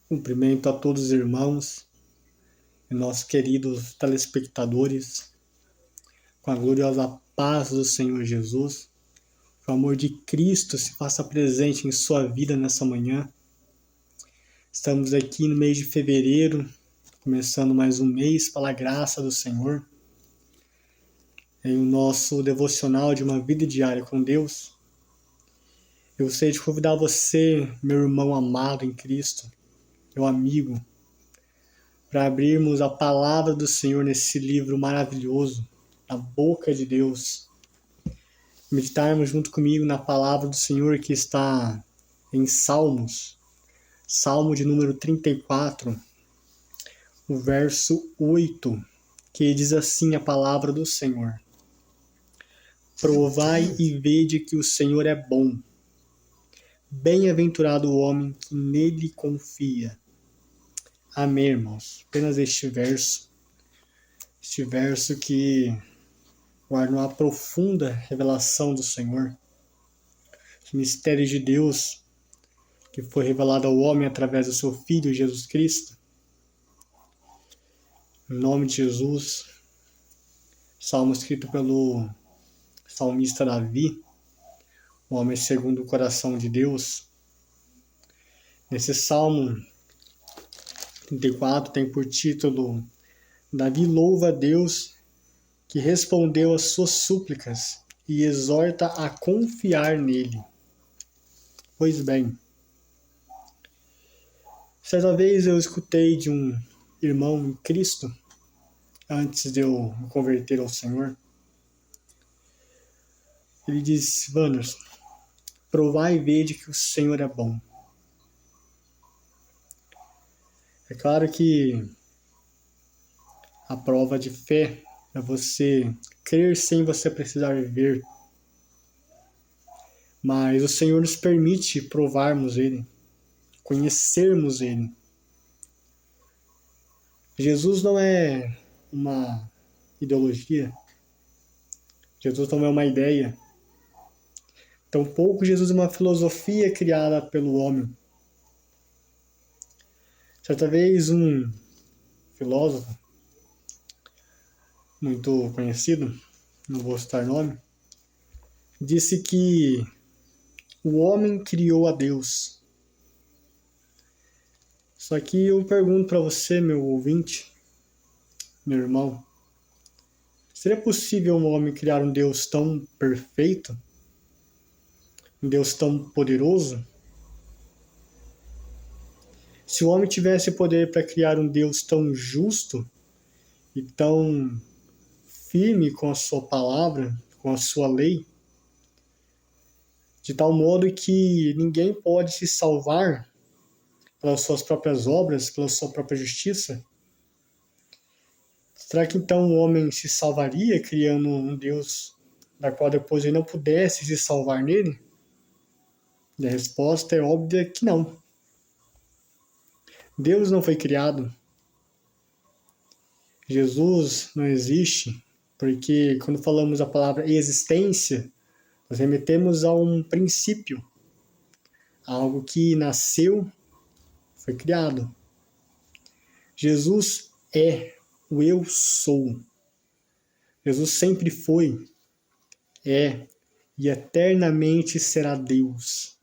Cumprimento a todos os irmãos e nossos queridos telespectadores, com a gloriosa paz do Senhor Jesus, que o amor de Cristo se faça presente em sua vida nessa manhã. Estamos aqui no mês de fevereiro, começando mais um mês pela graça do Senhor, em o nosso devocional de uma vida diária com Deus. Eu gostaria de convidar você, meu irmão amado em Cristo, meu amigo, para abrirmos a palavra do Senhor nesse livro maravilhoso, na boca de Deus. Meditarmos junto comigo na palavra do Senhor que está em Salmos, Salmo de número 34, o verso 8, que diz assim a palavra do Senhor: Provai e vede que o Senhor é bom. Bem-aventurado o homem que nele confia. Amém, irmãos. Apenas este verso que guarda uma profunda revelação do Senhor, os mistérios de Deus que foi revelado ao homem através do seu Filho Jesus Cristo. Em nome de Jesus, salmo escrito pelo salmista Davi, o homem segundo o coração de Deus. Nesse Salmo 34 tem por título: Davi louva a Deus que respondeu às suas súplicas e exorta a confiar nele. Pois bem, certa vez eu escutei de um irmão em Cristo, antes de eu me converter ao Senhor. Ele disse: Wanderson, provai e vede que o Senhor é bom. É claro que a prova de fé é você crer sem você precisar ver. Mas o Senhor nos permite provarmos Ele, conhecermos Ele. Jesus não é uma ideologia. Jesus não é uma ideia. Tampouco Jesus é uma filosofia criada pelo homem. Certa vez um filósofo muito conhecido, não vou citar nome, disse que o homem criou a Deus. Só que eu pergunto para você, meu ouvinte, meu irmão, seria possível um homem criar um Deus tão perfeito? Um Deus tão poderoso? Se o homem tivesse poder para criar um Deus tão justo e tão firme com a sua palavra, com a sua lei, de tal modo que ninguém pode se salvar pelas suas próprias obras, pela sua própria justiça, será que então o homem se salvaria criando um Deus da qual depois ele não pudesse se salvar nele? E a resposta é óbvia que não. Deus não foi criado. Jesus não existe, porque quando falamos a palavra existência, nós remetemos a um princípio, algo que nasceu, foi criado. Jesus é o eu sou. Jesus sempre foi, é e eternamente será Deus.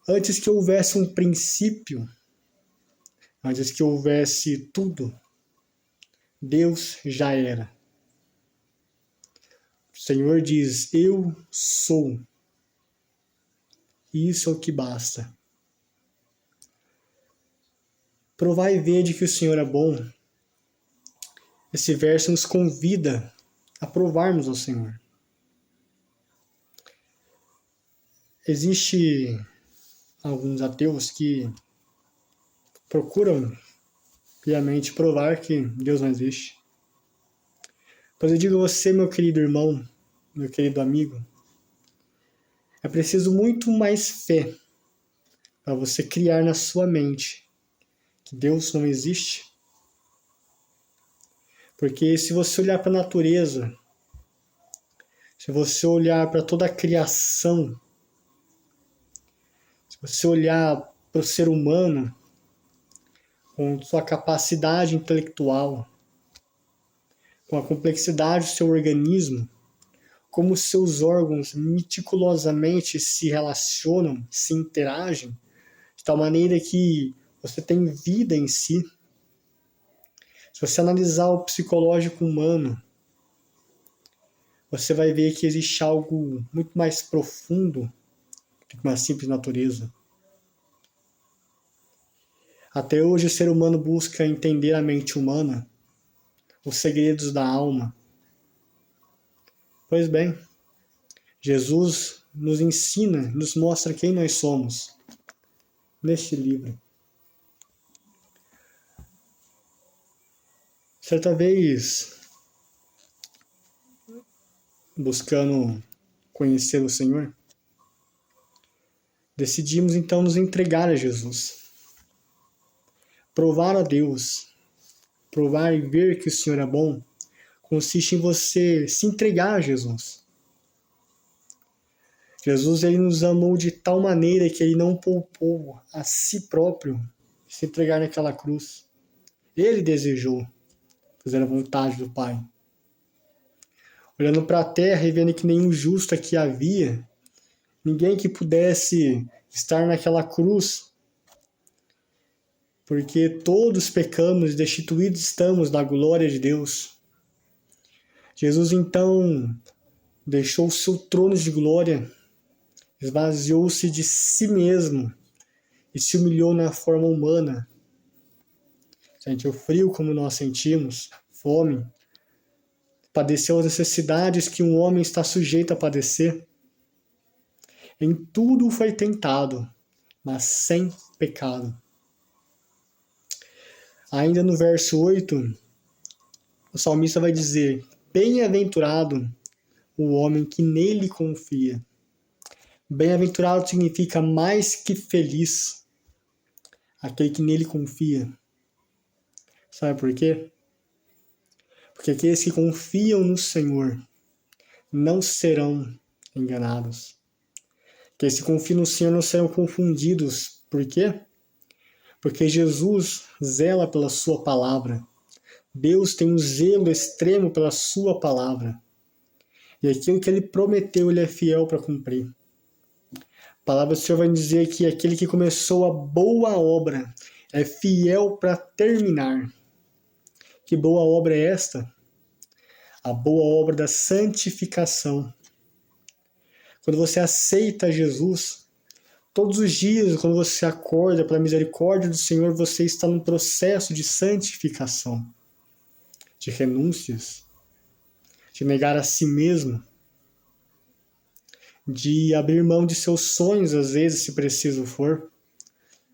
Antes que houvesse um princípio, antes que houvesse tudo, Deus já era. O Senhor diz: eu sou. Isso é o que basta. Provai e vede que o Senhor é bom. Esse verso nos convida a provarmos ao Senhor. Existem alguns ateus que procuram piamente provar que Deus não existe. Pois eu digo a você, meu querido irmão, meu querido amigo, é preciso muito mais fé para você criar na sua mente que Deus não existe. Porque se você olhar para a natureza, se você olhar para toda a criação, se você olhar para o ser humano, com sua capacidade intelectual, com a complexidade do seu organismo, como seus órgãos meticulosamente se relacionam, se interagem, de tal maneira que você tem vida em si. Se você analisar o psicológico humano, você vai ver que existe algo muito mais profundo do que uma simples natureza. Até hoje o ser humano busca entender a mente humana, os segredos da alma. Pois bem, Jesus nos ensina, nos mostra quem nós somos neste livro. Certa vez, buscando conhecer o Senhor, decidimos então nos entregar a Jesus. Provar a Deus, provar e ver que o Senhor é bom, consiste em você se entregar a Jesus. Jesus ele nos amou de tal maneira que ele não poupou a si próprio se entregar naquela cruz. Ele desejou fazer a vontade do Pai. Olhando para a terra e vendo que nenhum justo aqui havia, ninguém que pudesse estar naquela cruz, porque todos pecamos e destituídos estamos da glória de Deus. Jesus então deixou o seu trono de glória, esvaziou-se de si mesmo e se humilhou na forma humana. Sentiu frio como nós sentimos, fome, padeceu as necessidades que um homem está sujeito a padecer. Em tudo foi tentado, mas sem pecado. Ainda no verso 8, o salmista vai dizer: bem-aventurado o homem que nele confia. Bem-aventurado significa mais que feliz, aquele que nele confia. Sabe por quê? Porque aqueles que confiam no Senhor não serão enganados. Aqueles que confiam no Senhor não serão confundidos. Por quê? Porque Jesus zela pela sua palavra. Deus tem um zelo extremo pela sua palavra. E aquilo que ele prometeu, ele é fiel para cumprir. A palavra do Senhor vai dizer que aquele que começou a boa obra é fiel para terminar. Que boa obra é esta? A boa obra da santificação. Quando você aceita Jesus, todos os dias, quando você acorda pela misericórdia do Senhor, você está num processo de santificação, de renúncias, de negar a si mesmo, de abrir mão de seus sonhos, às vezes, se preciso for,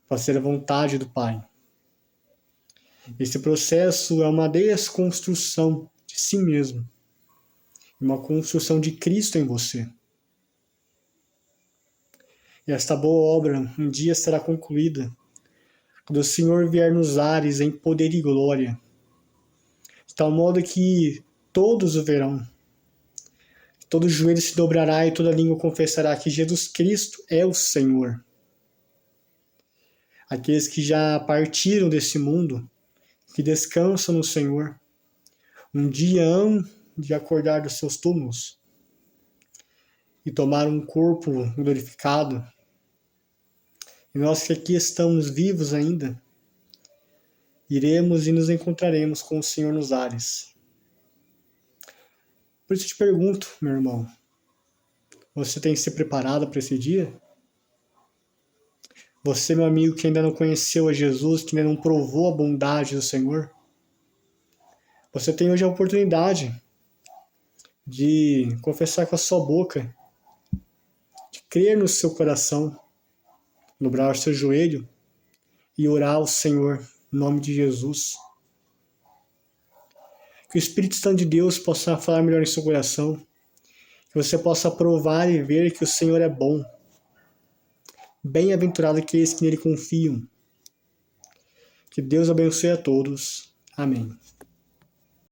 para ser a vontade do Pai. Esse processo é uma desconstrução de si mesmo, uma construção de Cristo em você. E esta boa obra um dia será concluída, quando o Senhor vier nos ares em poder e glória, de tal modo que todos o verão, todo joelho se dobrará e toda língua confessará que Jesus Cristo é o Senhor. Aqueles que já partiram desse mundo, que descansam no Senhor, um dia hão de acordar dos seus túmulos e tomar um corpo glorificado. E nós que aqui estamos vivos ainda, iremos e nos encontraremos com o Senhor nos ares. Por isso eu te pergunto, meu irmão, você tem se preparado para esse dia? Você, meu amigo, que ainda não conheceu a Jesus, que ainda não provou a bondade do Senhor, você tem hoje a oportunidade de confessar com a sua boca, de crer no seu coração, dobrar o seu joelho e orar ao Senhor, em nome de Jesus. Que o Espírito Santo de Deus possa falar melhor em seu coração, que você possa provar e ver que o Senhor é bom. Bem-aventurado aqueles que nele confiam. Que Deus abençoe a todos. Amém.